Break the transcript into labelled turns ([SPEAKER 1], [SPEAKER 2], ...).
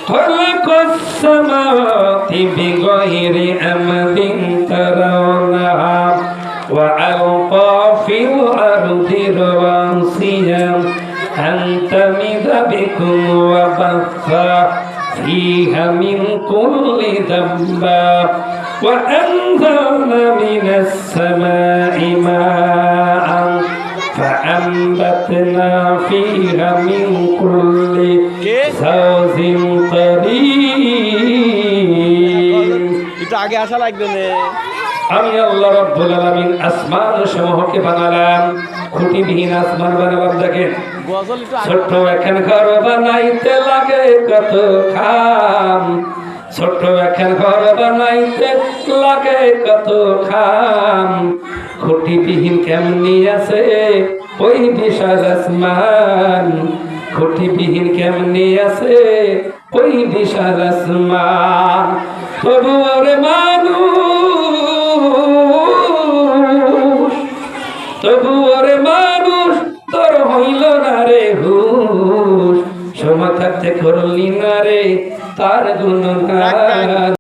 [SPEAKER 1] خلق السماوات بغير أمد ترونها وألقى في الأرض رواسي أن تمد بكم وبث فيها من كل دابة وأنزلنا من السماء ماء فأنبتنا فيها من كل زوج كريم
[SPEAKER 2] একটু আগে আসা লাগবে না
[SPEAKER 1] আমি আল্লাহ রাব্বুল আলামিন আসমান সমূহকে বানালাম খুঁটিবিহীন আসমান বানাবার দেখেন
[SPEAKER 2] গজল একটু
[SPEAKER 1] ছোট্ট এখন ঘর বানাইতে লাগে কত খাম ছোট্ট এখন ঘর বানাইতে লাগে কত খাম খুঁটিবিহীন কেমনি আছে ওই বিশাল আসমান খুঁটিবিহীন কেমনি আছে ওই বিশাল আসমান তবু ওরে মানুষ তবু ওরে মানুষ তোর হইল না রে হুশ সময় থাকতে করলি না রে তার গুণগান